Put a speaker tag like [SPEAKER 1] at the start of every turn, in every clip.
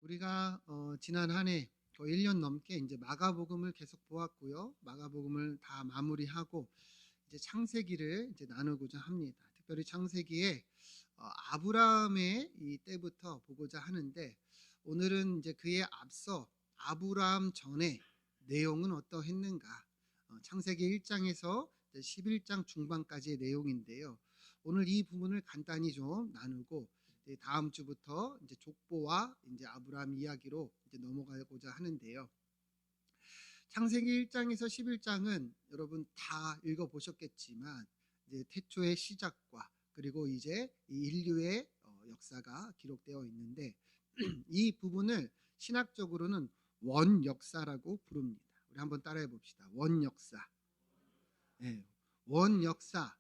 [SPEAKER 1] 우리가 지난 한 해 거의 1년 넘게 이제 마가복음을 계속 보았고요. 마가복음을 다 마무리하고 이제 창세기를 이제 나누고자 합니다. 특별히 창세기에 아브라함의 이 때부터 보고자 하는데, 오늘은 이제 그에 앞서 아브라함 전에 내용은 어떠했는가? 창세기 1장에서 11장 중반까지의 내용인데요. 오늘 이 부분을 간단히 좀 나누고 다음 주부터 이제 족보와 이제 아브라함 이야기로 이제 넘어가고자 하는데요. 창세기 1장에서 11장은 여러분 다 읽어 보셨겠지만 이제 태초의 시작과 그리고 이제 이 인류의 역사가 기록되어 있는데 이 부분을 신학적으로는 원역사라고 부릅니다. 우리 한번 따라해 봅시다. 원역사. 예, 원역사.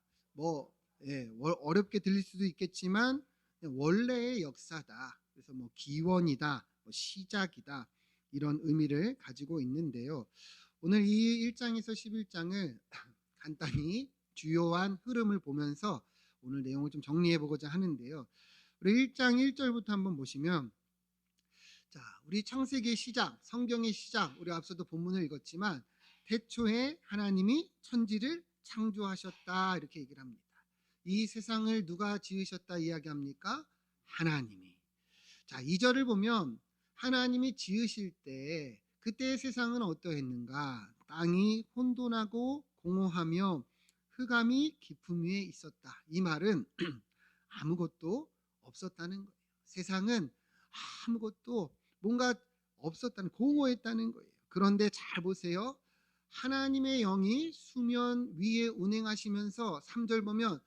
[SPEAKER 1] 어렵게 들릴 수도 있겠지만 원래의 역사다. 그래서 기원이다, 시작이다, 이런 의미를 가지고 있는데요. 오늘 이 1장에서 11장을 간단히 주요한 흐름을 보면서 오늘 내용을 좀 정리해 보고자 하는데요. 우리 1장 1절부터 한번 보시면, 자, 우리 창세기의 시작, 성경의 시작, 우리 앞서도 본문을 읽었지만 태초에 하나님이 천지를 창조하셨다, 이렇게 얘기를 합니다. 이 세상을 누가 지으셨다 이야기합니까? 하나님이. 자, 2절을 보면 하나님이 지으실 때 그때의 세상은 어떠했는가? 땅이 혼돈하고 공허하며 흑암이 깊음 위에 있었다. 이 말은 아무것도 없었다는 거예요. 세상은 아무것도 뭔가 없었다는, 공허했다는 거예요. 그런데 잘 보세요. 하나님의 영이 수면 위에 운행하시면서 3절 보면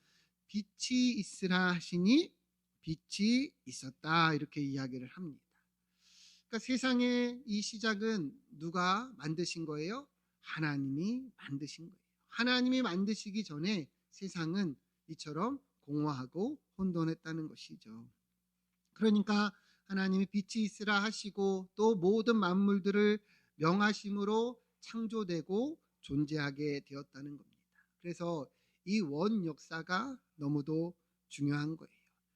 [SPEAKER 1] 빛이 있으라 하시니 빛이 있었다, 이렇게 이야기를 합니다. 그러니까 세상의 이 시작은 누가 만드신 거예요? 하나님이 만드신 거예요. 하나님이 만드시기 전에 세상은 이처럼 공허하고 혼돈했다는 것이죠. 그러니까 하나님이 빛이 있으라 하시고 또 모든 만물들을 명하심으로 창조되고 존재하게 되었다는 겁니다. 그래서 이 원 역사가 너무도 중요한 거예요.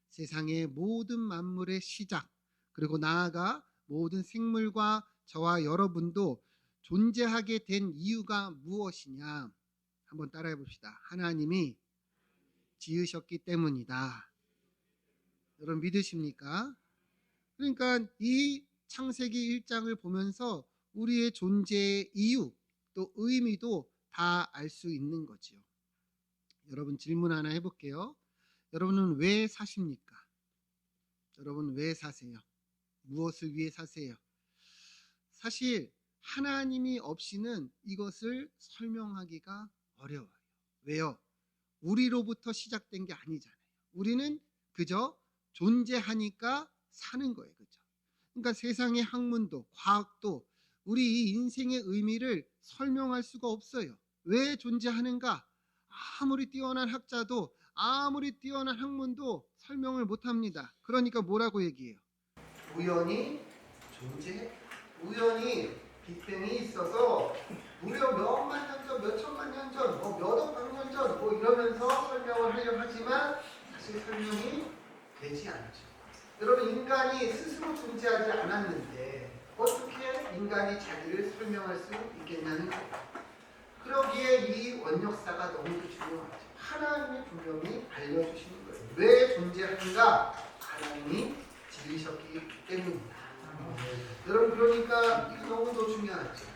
[SPEAKER 1] 세상의 모든 만물의 시작, 그리고 나아가 모든 생물과 저와 여러분도 존재하게 된 이유가 무엇이냐? 한번 따라해 봅시다. 하나님이 지으셨기 때문이다. 여러분 믿으십니까? 그러니까 이 창세기 1장을 보면서 우리의 존재의 이유 또 의미도 다 알 수 있는 거죠. 여러분 질문 하나 해볼게요. 여러분은 왜 사십니까? 여러분 왜 사세요? 무엇을 위해 사세요? 사실 하나님이 없이는 이것을 설명하기가 어려워요. 왜요? 우리로부터 시작된 게 아니잖아요. 우리는 그저 존재하니까 사는 거예요. 그죠? 그러니까 세상의 학문도 과학도 우리 이 인생의 의미를 설명할 수가 없어요. 왜 존재하는가? 아무리 뛰어난 학자도 아무리 뛰어난 학문도 설명을 못합니다. 그러니까 뭐라고 얘기해요? 우연히 존재, 우연히 빅뱅이 있어서 무려 몇만 년 전, 몇천만 년 전, 몇억 년 전 이러면서 설명을 하려고 하지만 사실 설명이 되지 않죠. 여러분 인간이 스스로 존재하지 않았는데 어떻게 인간이 자기를 설명할 수 있겠냐는 거예요. 그러기에 이 원역사가 너무 중요하죠. 하나님이 분명히 알려주시는 거예요. 왜 존재하는가? 하나님이 지으셨기 때문입니다. 여러분 그러니까 이거 너무도 중요하죠.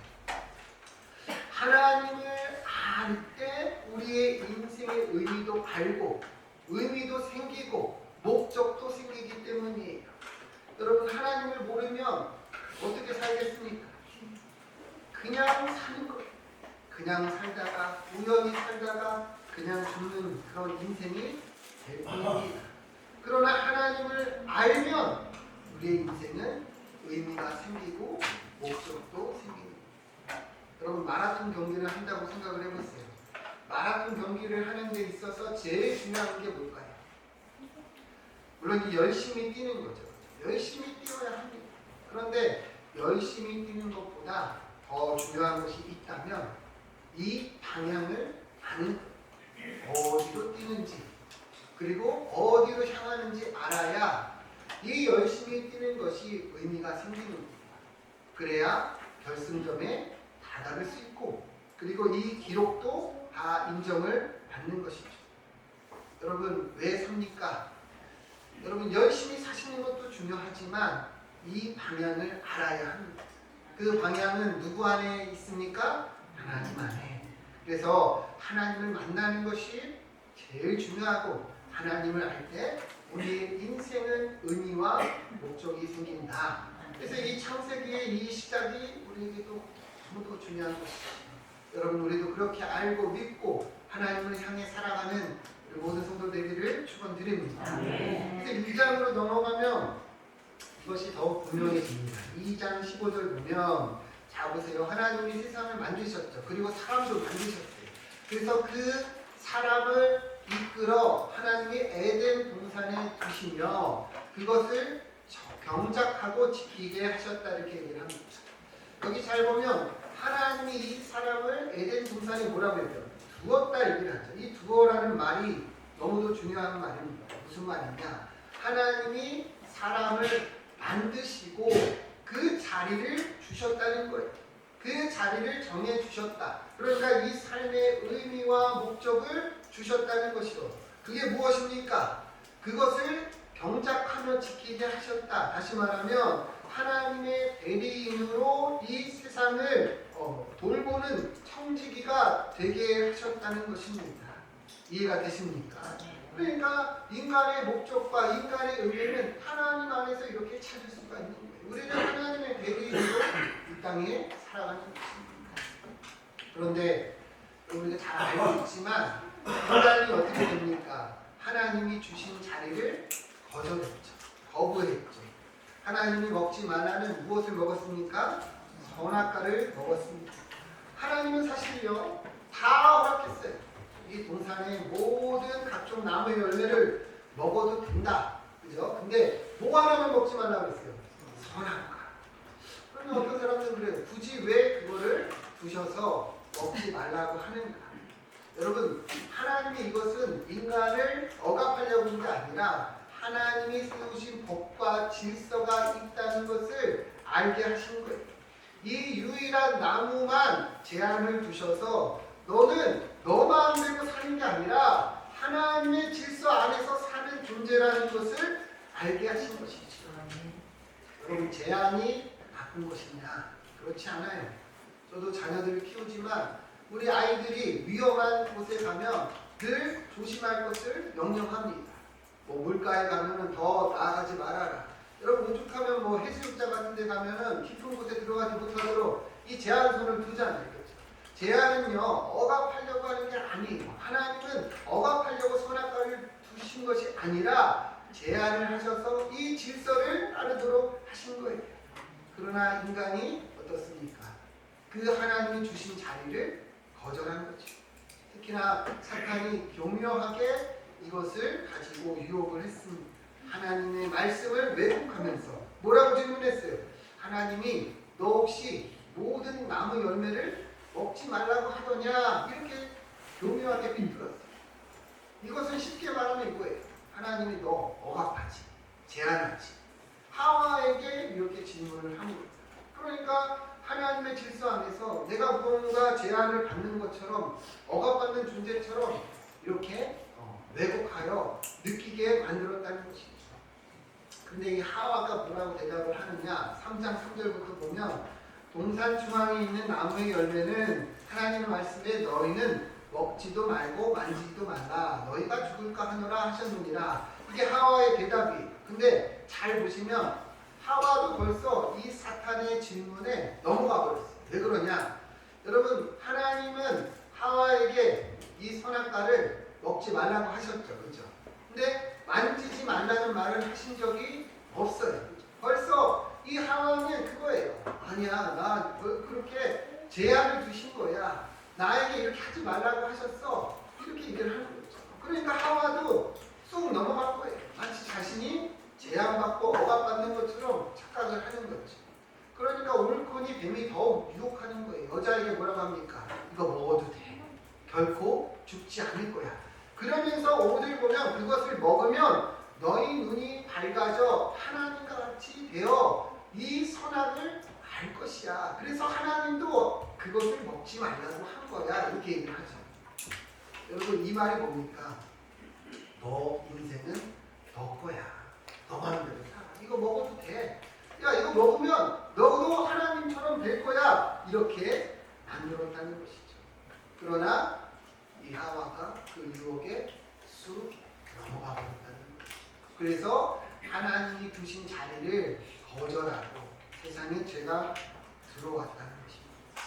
[SPEAKER 1] 하나님을 알 때 우리의 인생의 의미도 알고 의미도 생기고 목적도 생기기 때문이에요. 여러분 하나님을 모르면 어떻게 살겠습니까? 그냥 사는 거예요. 그냥 살다가 우연히 살다가 그냥 죽는 그런 인생이 될 뿐입니다. 그러나 하나님을 알면 우리의 인생은 의미가 생기고 목적도 생깁니다. 여러분 마라톤 경기를 한다고 생각을 해보세요. 마라톤 경기를 하는 데 있어서 제일 중요한 게 뭘까요? 물론 열심히 뛰는 거죠. 열심히 뛰어야 합니다. 그런데 열심히 뛰는 것보다 더 중요한 것이 있다면 이 방향을 아는 거예요. 어디로 뛰는지 그리고 어디로 향하는지 알아야 이 열심히 뛰는 것이 의미가 생기는 겁니다. 그래야 결승점에 다다를 수 있고, 그리고 이 기록도 다 인정을 받는 것이죠. 여러분, 왜 삽니까? 여러분, 열심히 사시는 것도 중요하지만 이 방향을 알아야 합니다. 그 방향은 누구 안에 있습니까? 하나님 안에. 그래서 하나님을 만나는 것이 제일 중요하고, 하나님을 알 때 우리의 인생은 의미와 목적이 생긴다. 그래서 이 창세기의 이 시작이 우리에게도 너무 중요한 것이죠. 여러분, 우리도 그렇게 알고 믿고 하나님을 향해 살아가는 우리 모든 성도 되기를 축원드립니다. 그래서 2장으로 넘어가면 이것이 더욱 분명해집니다. 2장 15절 보면, 자 보세요. 하나님이 세상을 만드셨죠. 그리고 사람도 만드셨어요. 그래서 그 사람을 이끌어 하나님이 에덴 동산에 두시며 그것을 경작하고 지키게 하셨다, 이렇게 얘기를 합니다. 여기 잘 보면 하나님이 이 사람을 에덴 동산에 뭐라고 해요? 두었다 얘기를 하죠. 이 두어라는 말이 너무도 중요한 말입니다. 무슨 말이냐? 하나님이 사람을 만드시고 그 자리를 주셨다는 거예요. 그 자리를 정해 주셨다. 그러니까 이 삶의 의미와 목적을 주셨다는 것이죠. 그게 무엇입니까? 그것을 경작하며 지키게 하셨다. 다시 말하면 하나님의 대리인으로 이 세상을 돌보는 청지기가 되게 하셨다는 것입니다. 이해가 되십니까? 그러니까 인간의 목적과 인간의 의미는 하나님 안에서 이렇게 찾을 수가 있는 거예요. 우리는 하나님의 대리인으로 이 땅에 살아가는 것입니다. 그런데 우리가 잘 알고 있지만 인간이 어떻게 됩니까? 하나님이 주신 자리를 거절했죠. 거부했죠. 하나님이 먹지 말라는 무엇을 먹었습니까? 선악과를 먹었습니다. 하나님은 사실요 다 허락했어요. 이 동산의 모든 각종 나무의 열매를 먹어도 된다. 그죠? 근데 뭐 하나만 먹지 말라고 그랬어요? 선악과. 그러면 어떤 사람들은 그래요. 굳이 왜 그거를 두셔서 먹지 말라고 하는가? 여러분, 하나님이 이것은 인간을 억압하려고 한 게 아니라 하나님이 세우신 법과 질서가 있다는 것을 알게 하신 거예요. 이 유일한 나무만 제한을 두셔서 너는 너 마음대로 사는 게 아니라 하나님의 질서 안에서 사는 존재라는 것을 알게 하신 것이죠. 여러분, 제한이 나쁜 것이냐? 그렇지 않아요. 저도 자녀들을 키우지만 우리 아이들이 위험한 곳에 가면 늘 조심할 것을 명령합니다. 뭐 물가에 가면은 더 나아가지 말아라. 여러분, 오죽하면 뭐 해수욕장 같은 데 가면은 깊은 곳에 들어가지 못하도록 이 제한선을 두잖아요. 그렇죠? 제한은요 억압하려고 하는 게 아니에요. 하나님은 억압하려고 선악과를 두신 것이 아니라 제한을 하셔서 이 질서를 따르도록 하신 거예요. 그러나 인간이 어떻습니까? 그 하나님이 주신 자리를 거절한 거죠. 특히나 사탄이 교묘하게 이것을 가지고 유혹을 했습니다. 하나님의 말씀을 왜곡하면서 뭐라고 질문했어요? 하나님이 너 혹시 모든 나무 열매를 먹지 말라고 하더냐? 이렇게 교묘하게 비틀었어요. 이것은 쉽게 말하면 이거예요. 하나님이 너 억압하지, 제한하지. 하와에게 이렇게 질문을 합니다. 그러니까 하나님의 질서 안에서 내가 무언가 제한을 받는 것처럼 억압받는 존재처럼 이렇게 왜곡하여 느끼게 만들었다는 것이죠. 근데 이 하와가 뭐라고 대답을 하느냐? 3장 3절부터 보면 동산 중앙에 있는 나무의 열매는 하나님의 말씀에 너희는 먹지도 말고 만지지도 말라. 너희가 죽을까 하노라 하셨느니라. 이게 하와의 대답이에요. 근데 잘 보시면 하와도 벌써 이 사탄의 질문에 넘어가 버렸어요. 왜 그러냐? 여러분, 하나님은 하와에게 이 선악과를 먹지 말라고 하셨죠. 그렇죠? 근데 만지지 말라는 말을 하신 적이 없어요. 벌써 이 하와는 그거예요. 아니야, 나 그렇게 제한을 두신 거야. 나에게 이렇게 하지 말라고 하셨어. 이렇게 얘기를 하는 거죠. 그러니까 하와도 쑥 넘어갈 거예요. 마치 자신이 제한받고 억압받는 것처럼 착각을 하는 거죠. 그러니까 올코니 뱀이 더욱 유혹하는 거예요. 여자에게 뭐라고 합니까? 이거 먹어도 돼. 결코 죽지 않을 거야. 그러면서 오늘 보면 그것을 먹으면 너희 눈이 밝아져 하나님과 같이 되어 이 선악을 알 것이야. 그래서 하나님도 그것을 먹지 말라고 한 거야. 이렇게 얘기를 하죠. 여러분 이 말이 뭡니까? 너 인생은 너 거야. 너 마음대로 살아. 이거 먹어도 돼. 야 이거 먹으면 너도 하나님처럼 될 거야. 이렇게 만들었다는 것이죠. 그러나 이 하와가 그 유혹에 쑥 넘어가 버렸다는 것이죠. 그래서 하나님이 두신 자리를 거절하고 세상에 죄가 들어왔다는 것입니다.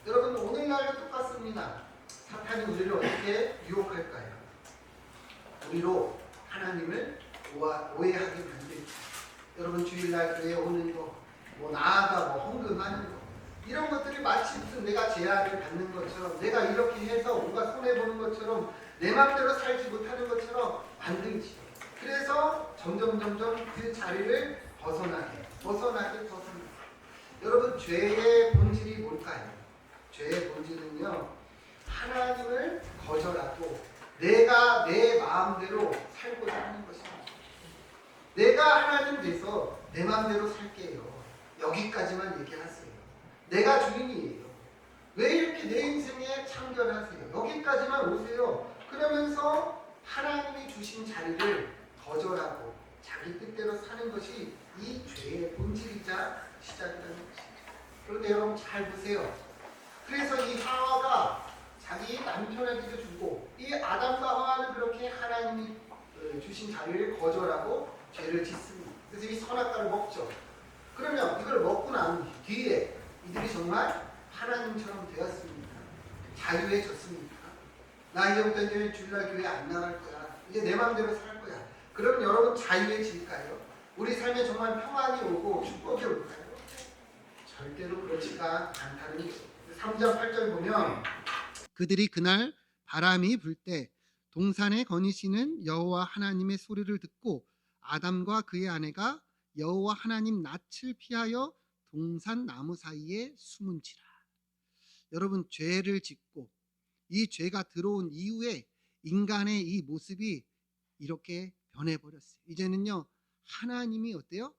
[SPEAKER 1] 여러분 오늘날도 똑같습니다. 사탄이 우리를 어떻게 유혹할까요? 우리로 하나님을 오해하게 만들죠. 여러분 주일날 교회 오는 거, 뭐 나아가 뭐 헌금하는 거, 이런 것들이 마치 무슨 내가 제한을 받는 것처럼, 내가 이렇게 해서 뭔가 손해 보는 것처럼, 내 마음대로 살지 못하는 것처럼 만들지. 그래서 점점 그 자리를 벗어나게. 여러분 죄의 본질이 뭘까요? 죄의 본질은요, 하나님을 거절하고 내가 내 마음대로 살고자 하는 것입니다. 내가 하나님 돼서 내 마음대로 살게요. 여기까지만 얘기하세요. 내가 주인이에요. 왜 이렇게 내 인생에 참견하세요? 여기까지만 오세요. 그러면서 하나님이 주신 자리를 거절하고 자기 뜻대로 사는 것이 이 죄의 본질이자 시작이라는 것입니다. 그런데 여러분 잘 보세요. 그래서 이 하와가 자기 남편에게도 주고 이 아담과 하와는 그렇게 하나님이 주신 자리를 거절하고 죄를 짓습니다. 그래서 이 선악과를 먹죠. 그러면 이걸 먹고 난 뒤에 이들이 정말 하나님처럼 되었습니다. 자유해졌습니다. 나 이제부터 이제 주일날 교회 안 나갈 거야. 이제 내 마음대로 살 거야. 그럼 여러분 자유해질까요? 우리 삶에 정말 평안이 오고 축복이 올까요? 절대로 그렇지가 않다는 거죠. 3장 8절 보면 그들이 그날 바람이 불 때 동산에 거니시는 여호와 하나님의 소리를 듣고 아담과 그의 아내가 여호와 하나님 낯을 피하여 동산 나무 사이에 숨은지라. 여러분 죄를 짓고 이 죄가 들어온 이후에 인간의 이 모습이 이렇게 변해버렸어요. 이제는요 하나님이 어때요?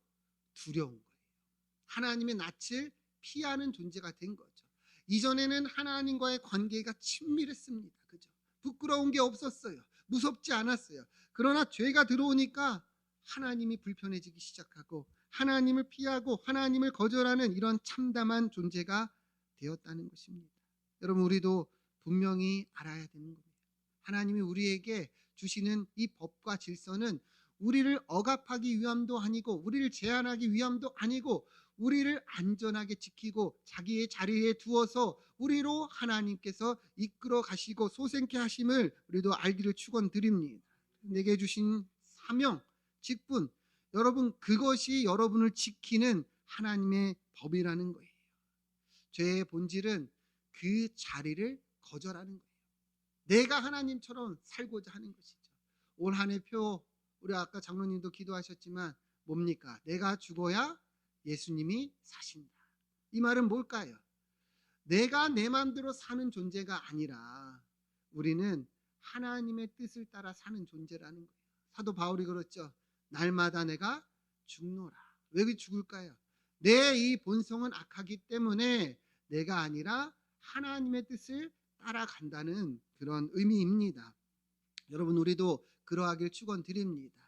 [SPEAKER 1] 두려운 거예요. 하나님의 낯을 피하는 존재가 된 거죠. 이전에는 하나님과의 관계가 친밀했습니다. 그죠? 부끄러운 게 없었어요. 무섭지 않았어요. 그러나 죄가 들어오니까 하나님이 불편해지기 시작하고 하나님을 피하고 하나님을 거절하는 이런 참담한 존재가 되었다는 것입니다. 여러분 우리도 분명히 알아야 되는 겁니다. 하나님이 우리에게 주시는 이 법과 질서는 우리를 억압하기 위함도 아니고 우리를 제한하기 위함도 아니고 우리를 안전하게 지키고 자기의 자리에 두어서 우리로 하나님께서 이끌어 가시고 소생케 하심을 우리도 알기를 축원드립니다. 내게 주신 사명, 직분, 여러분 그것이 여러분을 지키는 하나님의 법이라는 거예요. 죄의 본질은 그 자리를 거절하는 거예요. 내가 하나님처럼 살고자 하는 것이죠. 올 한 해 표 우리 아까 장로님도 기도하셨지만 뭡니까? 내가 죽어야 예수님이 사신다. 이 말은 뭘까요? 내가 내 마음대로 사는 존재가 아니라 우리는 하나님의 뜻을 따라 사는 존재라는 거예요. 사도 바울이 그랬죠. 날마다 내가 죽노라. 왜 죽을까요? 내 이 본성은 악하기 때문에 내가 아니라 하나님의 뜻을 따라간다는 그런 의미입니다. 여러분 우리도 그러하길 축원드립니다.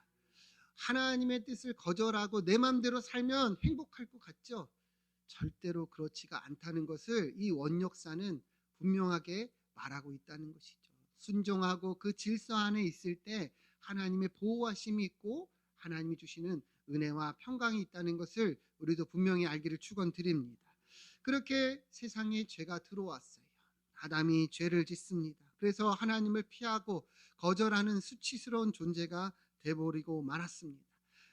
[SPEAKER 1] 하나님의 뜻을 거절하고 내 마음대로 살면 행복할 것 같죠? 절대로 그렇지가 않다는 것을 이 원역사는 분명하게 말하고 있다는 것이죠. 순종하고 그 질서 안에 있을 때 하나님의 보호하심이 있고 하나님이 주시는 은혜와 평강이 있다는 것을 우리도 분명히 알기를 축원드립니다. 그렇게 세상에 죄가 들어왔어요. 아담이 죄를 짓습니다. 그래서 하나님을 피하고 거절하는 수치스러운 존재가 돼버리고 말았습니다.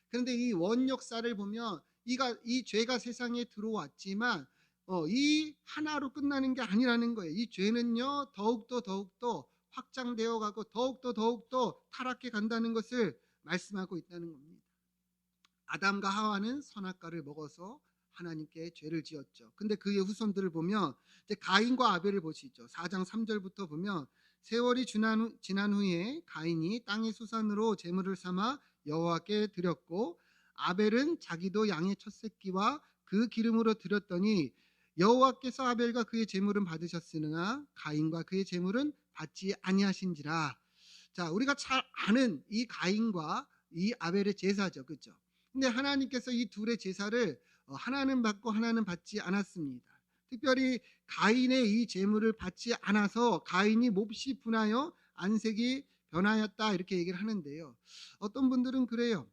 [SPEAKER 1] 그런데 이 원역사를 보면 이 죄가 세상에 들어왔지만 이 하나로 끝나는 게 아니라는 거예요. 이 죄는요 더욱더 확장되어 가고 더욱더 타락해 간다는 것을 말씀하고 있다는 겁니다. 아담과 하와는 선악과를 먹어서 하나님께 죄를 지었죠. 근데 그의 후손들을 보면 이제 가인과 아벨을 보시죠. 4장 3절부터 보면 세월이 지난 후에 가인이 땅의 수산으로 제물을 삼아 여호와께 드렸고 아벨은 자기도 양의 첫 새끼와 그 기름으로 드렸더니 여호와께서 아벨과 그의 제물은 받으셨으나 가인과 그의 제물은 받지 아니하신지라. 자, 우리가 잘 아는 이 가인과 이 아벨의 제사죠, 그렇죠? 근데 하나님께서 이 둘의 제사를 하나는 받고 하나는 받지 않았습니다. 특별히 가인의 이 제물을 받지 않아서 가인이 몹시 분하여 안색이 변하였다 이렇게 얘기를 하는데요. 어떤 분들은 그래요.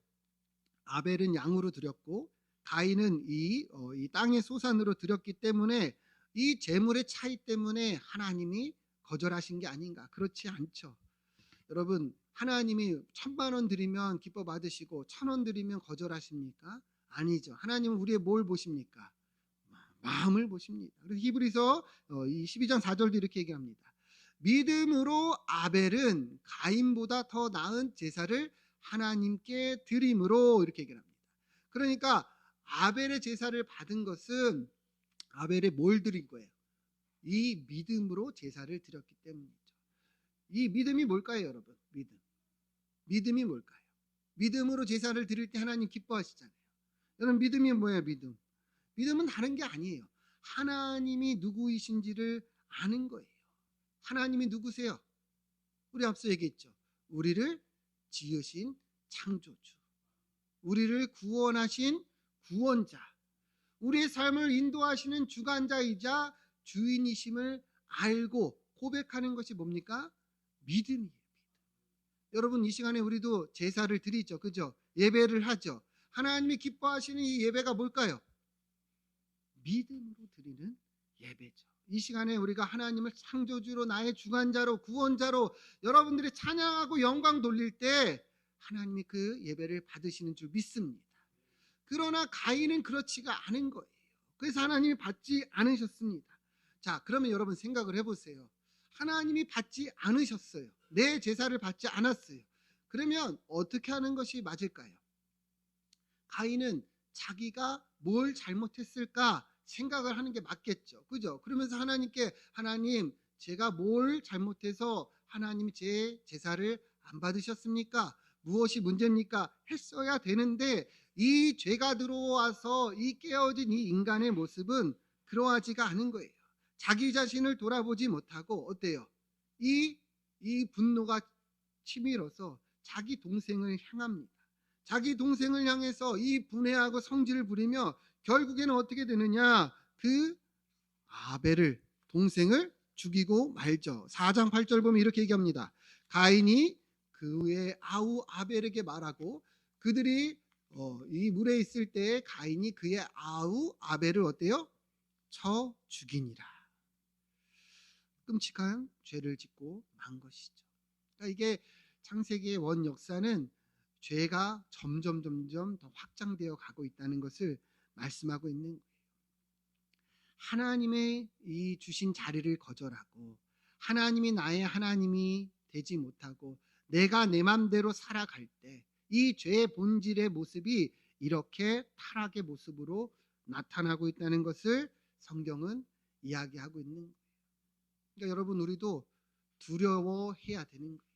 [SPEAKER 1] 아벨은 양으로 드렸고 가인은 이 땅의 소산으로 드렸기 때문에 이 제물의 차이 때문에 하나님이 거절하신 게 아닌가. 그렇지 않죠. 여러분, 하나님이 1,000,000원 드리면 기뻐 받으시고 1,000원 드리면 거절하십니까? 아니죠. 하나님은 우리의 뭘 보십니까? 마음을 보십니다. 그래서 히브리서 이 12장 4절도 이렇게 얘기합니다. 믿음으로 아벨은 가인보다 더 나은 제사를 하나님께 드림으로 이렇게 얘기합니다. 그러니까 아벨의 제사를 받은 것은 아벨이 뭘 드린 거예요? 이 믿음으로 제사를 드렸기 때문이죠. 이 믿음이 뭘까요, 여러분? 믿음이 뭘까요? 믿음으로 제사를 드릴 때 하나님 기뻐하시잖아요. 여러분, 믿음이 뭐예요? 믿음은 다른 게 아니에요. 하나님이 누구이신지를 아는 거예요. 하나님이 누구세요? 우리 앞서 얘기했죠. 우리를 지으신 창조주, 우리를 구원하신 구원자, 우리의 삶을 인도하시는 주관자이자 주인이심을 알고 고백하는 것이 뭡니까? 믿음이에요. 여러분, 이 시간에 우리도 제사를 드리죠. 그죠? 예배를 하죠. 하나님이 기뻐하시는 이 예배가 뭘까요? 믿음으로 드리는 예배죠. 이 시간에 우리가 하나님을 창조주로, 나의 주관자로, 구원자로 여러분들이 찬양하고 영광 돌릴 때 하나님이 그 예배를 받으시는 줄 믿습니다. 그러나 가인은 그렇지가 않은 거예요. 그래서 하나님이 받지 않으셨습니다. 자, 그러면 여러분 생각을 해보세요. 하나님이 받지 않으셨어요. 내 제사를 받지 않았어요. 그러면 어떻게 하는 것이 맞을까요? 가인은 자기가 뭘 잘못했을까 생각을 하는 게 맞겠죠. 그죠? 그러면서 하나님께, 하나님, 제가 뭘 잘못해서 하나님이 제 제사를 안 받으셨습니까? 무엇이 문제입니까? 했어야 되는데 이 죄가 들어와서 이 깨어진 이 인간의 모습은 그러하지가 않은 거예요. 자기 자신을 돌아보지 못하고 어때요? 이 분노가 치밀어서 자기 동생을 향합니다. 자기 동생을 향해서 이 분해하고 성질을 부리며 결국에는 어떻게 되느냐? 그 아벨을, 동생을 죽이고 말죠. 4장 8절 보면 이렇게 얘기합니다. 가인이 그의 아우 아벨에게 말하고 그들이 이 물에 있을 때 가인이 그의 아우 아벨을 어때요? 쳐 죽이니라. 끔찍한 죄를 짓고 만 것이죠. 그러니까 이게 창세기의 원 역사는 죄가 점점 더 확장되어 가고 있다는 것을 말씀하고 있는 거예요. 하나님의 이 주신 자리를 거절하고 하나님이 나의 하나님이 되지 못하고 내가 내 맘대로 살아갈 때 이 죄의 본질의 모습이 이렇게 타락의 모습으로 나타나고 있다는 것을 성경은 이야기하고 있는 거예요. 그러니까 여러분, 우리도 두려워해야 되는 거예요.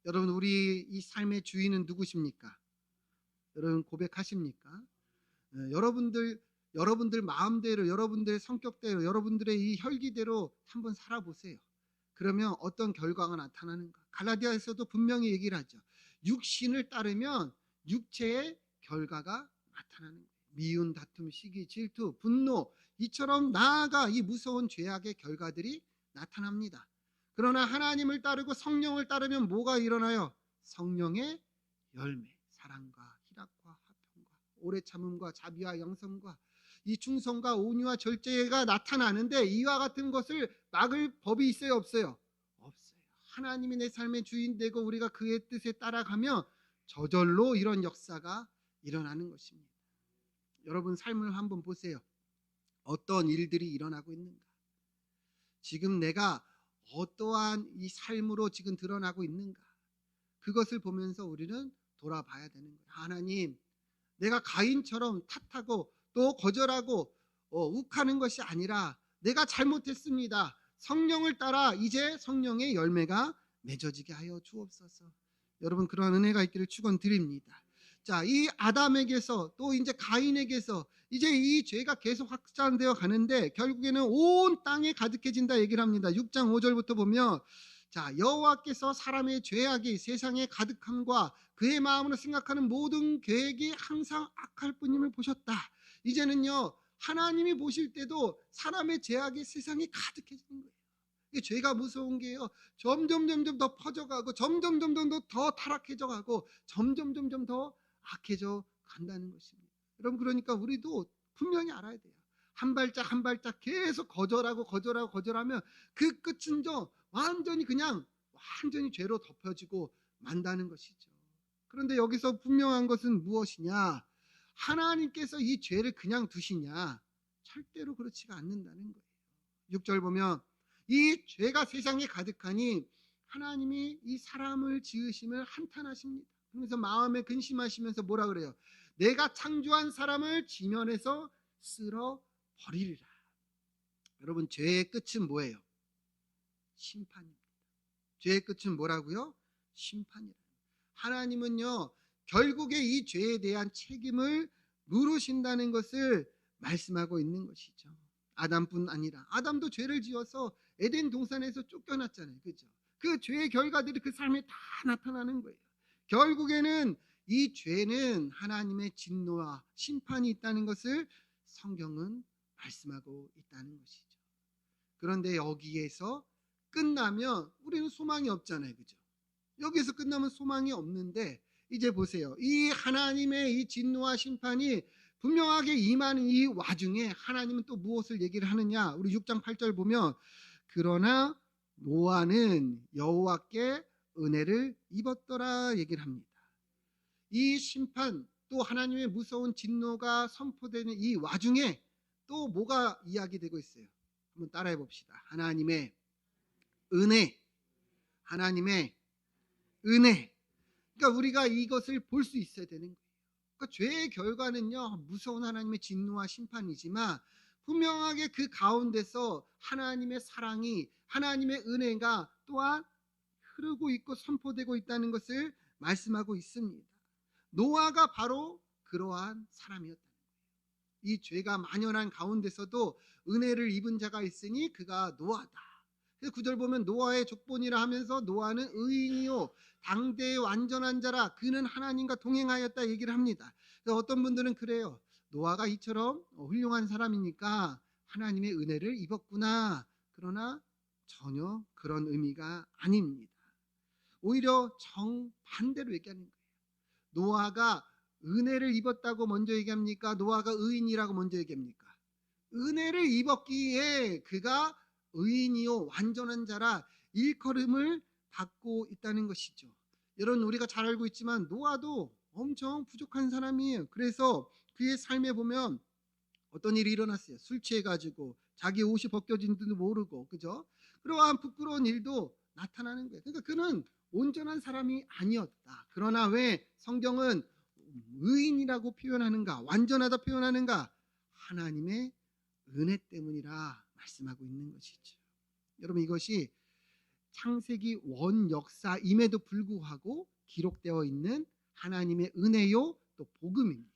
[SPEAKER 1] 여러분, 우리 이 삶의 주인은 누구십니까? 여러분 고백하십니까? 여러분들 마음대로, 여러분들의 성격대로, 여러분들의 이 혈기대로 한번 살아보세요. 그러면 어떤 결과가 나타나는가? 갈라디아에서도 분명히 얘기를 하죠. 육신을 따르면 육체의 결과가 나타나는 거예요. 미운, 다툼, 시기, 질투, 분노, 이처럼 나아가 이 무서운 죄악의 결과들이 나타납니다. 그러나 하나님을 따르고 성령을 따르면 뭐가 일어나요? 성령의 열매, 사랑과 희락과 화평과 오래 참음과 자비와 양선과 이 충성과 온유와 절제가 나타나는데 이와 같은 것을 막을 법이 있어요, 없어요? 없어요. 하나님이 내 삶의 주인 되고 우리가 그의 뜻에 따라가면 저절로 이런 역사가 일어나는 것입니다. 여러분 삶을 한번 보세요. 어떤 일들이 일어나고 있는가? 지금 내가 어떠한 이 삶으로 지금 드러나고 있는가? 그것을 보면서 우리는 돌아봐야 되는 거예요. 하나님, 내가 가인처럼 탓하고 또 거절하고 욱하는 것이 아니라 내가 잘못했습니다. 성령을 따라 이제 성령의 열매가 맺어지게 하여 주옵소서. 여러분 그러한 은혜가 있기를 축원드립니다. 자, 이 아담에게서 또 이제 가인에게서 이제 이 죄가 계속 확산되어 가는데 결국에는 온 땅에 가득해진다 얘기를 합니다. 6장 5절부터 보면 자, 여호와께서 사람의 죄악이 세상에 가득함과 그의 마음으로 생각하는 모든 계획이 항상 악할 뿐임을 보셨다. 이제는요, 하나님이 보실 때도 사람의 죄악이 세상에 가득해지는 거예요. 이 죄가 무서운 게요, 점점 더 퍼져가고 점점 더 타락해져 가고 점점 더 악해져 간다는 것입니다. 여러분 그러니까 우리도 분명히 알아야 돼요. 한 발짝 한 발짝 계속 거절하면 그 끝은 완전히 죄로 덮여지고 만다는 것이죠. 그런데 여기서 분명한 것은 무엇이냐? 하나님께서 이 죄를 그냥 두시냐? 절대로 그렇지가 않는다는 거예요. 6절 보면 이 죄가 세상에 가득하니 하나님이 이 사람을 지으심을 한탄하십니다. 그래서 마음에 근심하시면서 뭐라 그래요? 내가 창조한 사람을 지면에서 쓸어 버리리라. 여러분 죄의 끝은 뭐예요? 심판입니다. 죄의 끝은 뭐라고요? 심판이라. 하나님은요 결국에 이 죄에 대한 책임을 물으신다는 것을 말씀하고 있는 것이죠. 아담뿐 아니라 아담도 죄를 지어서 에덴 동산에서 쫓겨났잖아요. 그죠? 그 죄의 결과들이 그 삶에 다 나타나는 거예요. 결국에는 이 죄는 하나님의 진노와 심판이 있다는 것을 성경은 말씀하고 있다는 것이죠. 그런데 여기에서 끝나면 우리는 소망이 없잖아요. 그죠? 여기서 끝나면 소망이 없는데 이제 보세요. 이 하나님의 이 진노와 심판이 분명하게 임하는 이 와중에 하나님은 또 무엇을 얘기를 하느냐? 우리 6장 8절 보면 그러나 노아는 여호와께 은혜를 입었더라 얘기를 합니다. 이 심판 또 하나님의 무서운 진노가 선포되는 이 와중에 또 뭐가 이야기되고 있어요? 한번 따라해 봅시다. 하나님의 은혜. 하나님의 은혜. 그러니까 우리가 이것을 볼 수 있어야 되는 거예요. 그러니까 죄의 결과는요 무서운 하나님의 진노와 심판이지만 분명하게 그 가운데서 하나님의 사랑이 하나님의 은혜가 또한 흐르고 있고 선포되고 있다는 것을 말씀하고 있습니다. 노아가 바로 그러한 사람이었다는 거예요. 이 죄가 만연한 가운데서도 은혜를 입은 자가 있으니 그가 노아다. 그래서 9절 보면 노아의 족본이라 하면서 노아는 의인이요 당대의 완전한 자라 그는 하나님과 동행하였다 얘기를 합니다. 그래서 어떤 분들은 그래요. 노아가 이처럼 훌륭한 사람이니까 하나님의 은혜를 입었구나. 그러나 전혀 그런 의미가 아닙니다. 오히려 정반대로 얘기하는 거예요. 노아가 은혜를 입었다고 먼저 얘기합니까? 노아가 의인이라고 먼저 얘기합니까? 은혜를 입었기에 그가 의인이요 완전한 자라 일컬음을 받고 있다는 것이죠. 여러분 우리가 잘 알고 있지만 노아도 엄청 부족한 사람이에요. 그래서 그의 삶에 보면 어떤 일이 일어났어요. 술 취해가지고 자기 옷이 벗겨진지도 모르고, 그죠? 그러한 부끄러운 일도 나타나는 거예요. 그러니까 그는 온전한 사람이 아니었다. 그러나 왜 성경은 의인이라고 표현하는가, 완전하다 표현하는가? 하나님의 은혜 때문이라 말씀하고 있는 것이죠. 여러분 이것이 창세기 원 역사임에도 불구하고 기록되어 있는 하나님의 은혜요 또 복음입니다.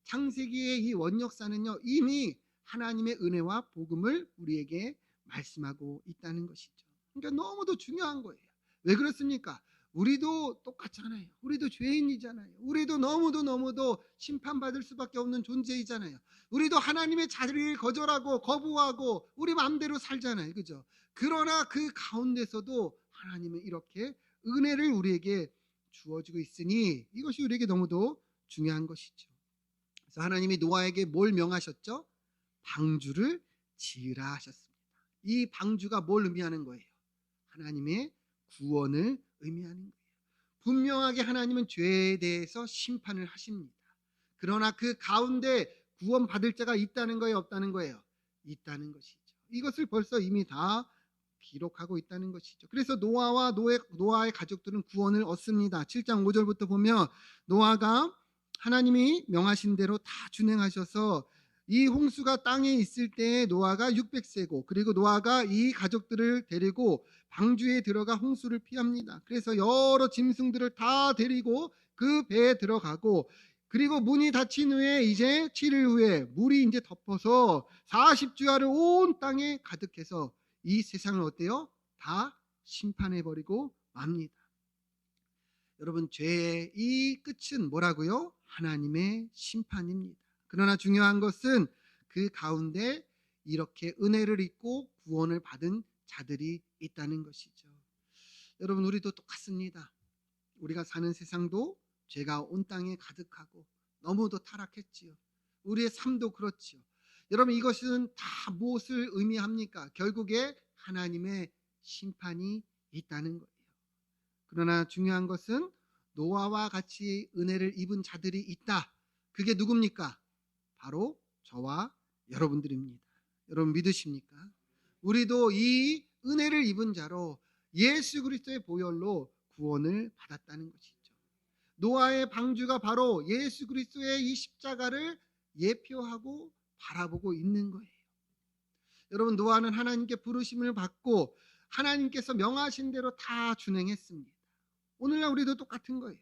[SPEAKER 1] 창세기의 이 원역사는요 이미 하나님의 은혜와 복음을 우리에게 말씀하고 있다는 것이죠. 그러니까 너무도 중요한 거예요. 왜 그렇습니까? 우리도 똑같잖아요. 우리도 죄인이잖아요. 우리도 너무도 심판받을 수밖에 없는 존재이잖아요. 우리도 하나님의 자리를 거절하고 거부하고 우리 마음대로 살잖아요. 그죠? 그러나 그 가운데서도 하나님은 이렇게 은혜를 우리에게 주어주고 있으니 이것이 우리에게 너무도 중요한 것이죠. 그래서 하나님이 노아에게 뭘 명하셨죠? 방주를 지으라 하셨습니다. 이 방주가 뭘 의미하는 거예요? 하나님의 구원을 의미하는 거예요. 분명하게 하나님은 죄에 대해서 심판을 하십니다. 그러나 그 가운데 구원받을 자가 있다는 거예요? 없다는 거예요? 있다는 것이죠. 이것을 벌써 이미 다 기록하고 있다는 것이죠. 그래서 노아와 노아의 가족들은 구원을 얻습니다. 7장 5절부터 보면 노아가 하나님이 명하신 대로 다 준행하셔서 이 홍수가 땅에 있을 때 노아가 600세고, 그리고 노아가 이 가족들을 데리고 방주에 들어가 홍수를 피합니다. 그래서 여러 짐승들을 다 데리고 그 배에 들어가고, 그리고 문이 닫힌 후에 이제 7일 후에 물이 이제 덮어서 40주야를 온 땅에 가득해서 이 세상을 어때요? 다 심판해버리고 맙니다. 여러분, 죄의 이 끝은 뭐라고요? 하나님의 심판입니다. 그러나 중요한 것은 그 가운데 이렇게 은혜를 입고 구원을 받은 자들이 있다는 것이죠. 여러분, 우리도 똑같습니다. 우리가 사는 세상도 죄가 온 땅에 가득하고 너무도 타락했지요. 우리의 삶도 그렇지요. 여러분, 이것은 다 무엇을 의미합니까? 결국에 하나님의 심판이 있다는 거예요. 그러나 중요한 것은 노아와 같이 은혜를 입은 자들이 있다. 그게 누굽니까? 바로 저와 여러분들입니다. 여러분 믿으십니까? 우리도 이 은혜를 입은 자로 예수 그리스도의 보혈로 구원을 받았다는 것이죠. 노아의 방주가 바로 예수 그리스도의 이 십자가를 예표하고 바라보고 있는 거예요. 여러분, 노아는 하나님께 부르심을 받고 하나님께서 명하신 대로 다 준행했습니다. 오늘날 우리도 똑같은 거예요.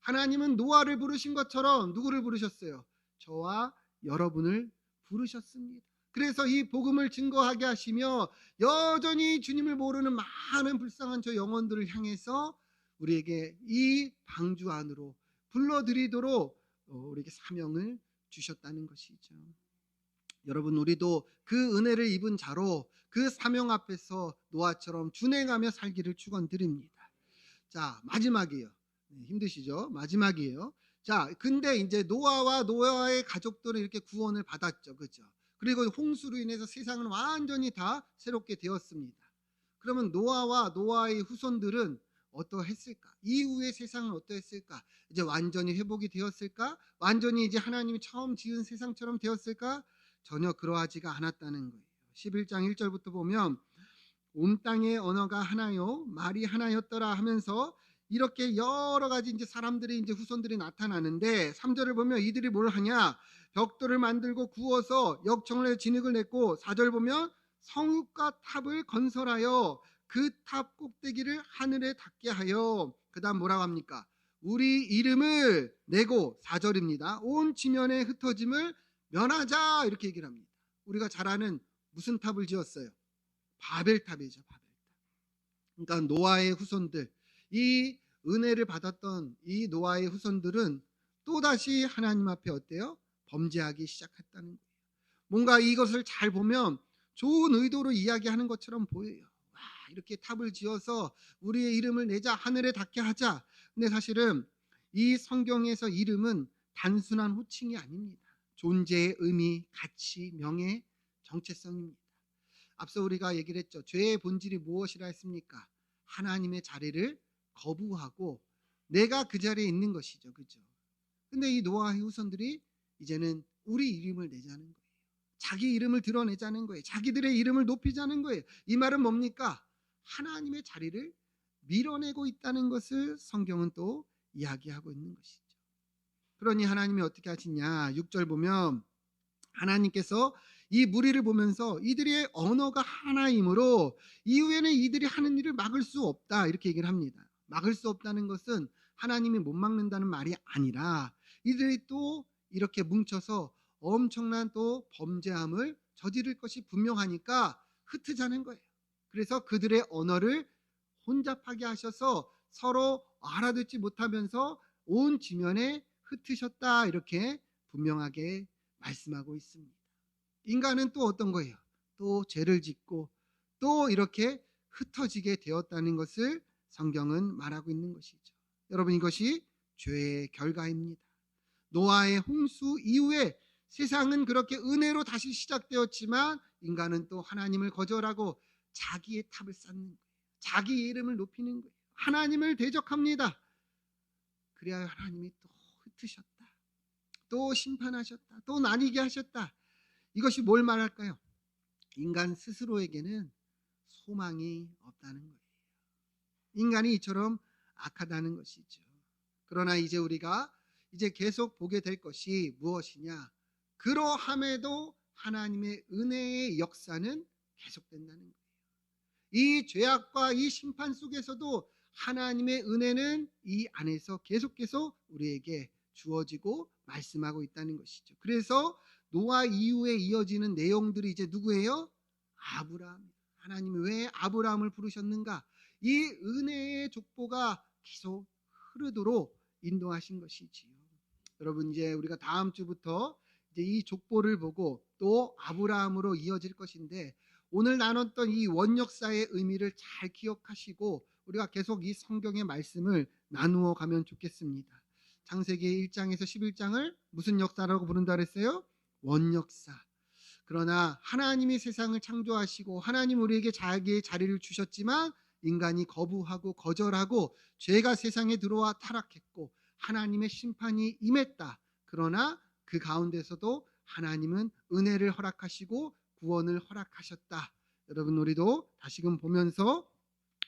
[SPEAKER 1] 하나님은 노아를 부르신 것처럼 누구를 부르셨어요? 저와 여러분을 부르셨습니다. 그래서 이 복음을 증거하게 하시며 여전히 주님을 모르는 많은 불쌍한 저 영혼들을 향해서 우리에게 이 방주 안으로 불러들이도록 우리에게 사명을 주셨다는 것이죠. 여러분, 우리도 그 은혜를 입은 자로 그 사명 앞에서 노아처럼 준행하며 살기를 축원드립니다. 자, 마지막이에요. 힘드시죠? 마지막이에요. 자, 근데 이제 노아와 노아의 가족들은 이렇게 구원을 받았죠. 그렇죠? 그리고 홍수로 인해서 세상은 완전히 다 새롭게 되었습니다. 그러면 노아와 노아의 후손들은 어떠했을까? 이후의 세상은 어떠했을까? 이제 완전히 회복이 되었을까? 완전히 이제 하나님이 처음 지은 세상처럼 되었을까? 전혀 그러하지가 않았다는 거예요. 11장 1절부터 보면 온 땅의 언어가 하나요, 말이 하나였더라 하면서 이렇게 여러 가지 이제 사람들이 이제 후손들이 나타나는데 3절을 보면 이들이 뭘 하냐? 벽돌을 만들고 구워서 역청을 진흙을 냈고 4절 보면 성읍과 탑을 건설하여 그 탑 꼭대기를 하늘에 닿게 하여 그다음 뭐라고 합니까? 우리 이름을 내고 4절입니다. 온 지면에 흩어짐을 면하자 이렇게 얘기를 합니다. 우리가 잘 아는 무슨 탑을 지었어요? 바벨탑이죠. 바벨탑. 그러니까 노아의 후손들, 이 은혜를 받았던 이 노아의 후손들은 또다시 하나님 앞에 어때요? 범죄하기 시작했다는 거예요. 뭔가 이것을 잘 보면 좋은 의도로 이야기하는 것처럼 보여요. 와, 이렇게 탑을 지어서 우리의 이름을 내자, 하늘에 닿게 하자. 근데 사실은 이 성경에서 이름은 단순한 호칭이 아닙니다. 존재의 의미, 가치, 명예, 정체성입니다. 앞서 우리가 얘기를 했죠. 죄의 본질이 무엇이라 했습니까? 하나님의 자리를 거부하고 내가 그 자리에 있는 것이죠. 그죠? 근데 이 노아의 후손들이 이제는 우리 이름을 내자는 거예요. 자기 이름을 드러내자는 거예요. 자기들의 이름을 높이자는 거예요. 이 말은 뭡니까? 하나님의 자리를 밀어내고 있다는 것을 성경은 또 이야기하고 있는 것이죠. 그러니 하나님이 어떻게 하시냐? 6절 보면 하나님께서 이 무리를 보면서 이들의 언어가 하나이므로 이후에는 이들이 하는 일을 막을 수 없다 이렇게 얘기를 합니다. 막을 수 없다는 것은 하나님이 못 막는다는 말이 아니라 이들이 또 이렇게 뭉쳐서 엄청난 또 범죄함을 저지를 것이 분명하니까 흩으자는 거예요. 그래서 그들의 언어를 혼잡하게 하셔서 서로 알아듣지 못하면서 온 지면에 흩으셨다 이렇게 분명하게 말씀하고 있습니다. 인간은 또 어떤 거예요? 또 죄를 짓고 또 이렇게 흩어지게 되었다는 것을 성경은 말하고 있는 것이죠. 여러분, 이것이 죄의 결과입니다. 노아의 홍수 이후에 세상은 그렇게 은혜로 다시 시작되었지만 인간은 또 하나님을 거절하고 자기의 탑을 쌓는 거예요. 자기 이름을 높이는 거예요. 하나님을 대적합니다. 그래야 하나님이 또 흩으셨다. 또 심판하셨다. 또 나뉘게 하셨다. 이것이 뭘 말할까요? 인간 스스로에게는 소망이 없다는 거예요. 인간이 이처럼 악하다는 것이죠. 그러나 이제 우리가 이제 계속 보게 될 것이 무엇이냐? 그러함에도 하나님의 은혜의 역사는 계속된다는 거예요. 이 죄악과 이 심판 속에서도 하나님의 은혜는 이 안에서 계속해서 우리에게 주어지고 말씀하고 있다는 것이죠. 그래서 노아 이후에 이어지는 내용들이 이제 누구예요? 아브라함. 하나님이 왜 아브라함을 부르셨는가? 이 은혜의 족보가 계속 흐르도록 인도하신 것이지요. 여러분, 이제 우리가 다음 주부터 이제 이 족보를 보고 또 아브라함으로 이어질 것인데, 오늘 나눴던 이 원역사의 의미를 잘 기억하시고 우리가 계속 이 성경의 말씀을 나누어 가면 좋겠습니다. 창세기 1장에서 11장을 무슨 역사라고 부른다 그랬어요? 원역사. 그러나 하나님이 세상을 창조하시고 하나님 우리에게 자기의 자리를 주셨지만 인간이 거부하고 거절하고 죄가 세상에 들어와 타락했고 하나님의 심판이 임했다. 그러나 그 가운데서도 하나님은 은혜를 허락하시고 구원을 허락하셨다. 여러분, 우리도 다시금 보면서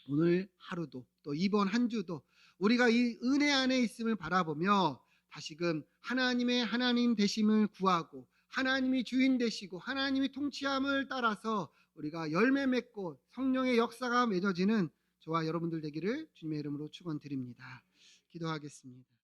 [SPEAKER 1] 오늘 하루도 또 이번 한 주도 우리가 이 은혜 안에 있음을 바라보며 다시금 하나님의 하나님 되심을 구하고 하나님이 주인 되시고 하나님이 통치함을 따라서 우리가 열매 맺고 성령의 역사가 맺어지는 저와 여러분들 되기를 주님의 이름으로 축원드립니다. 기도하겠습니다.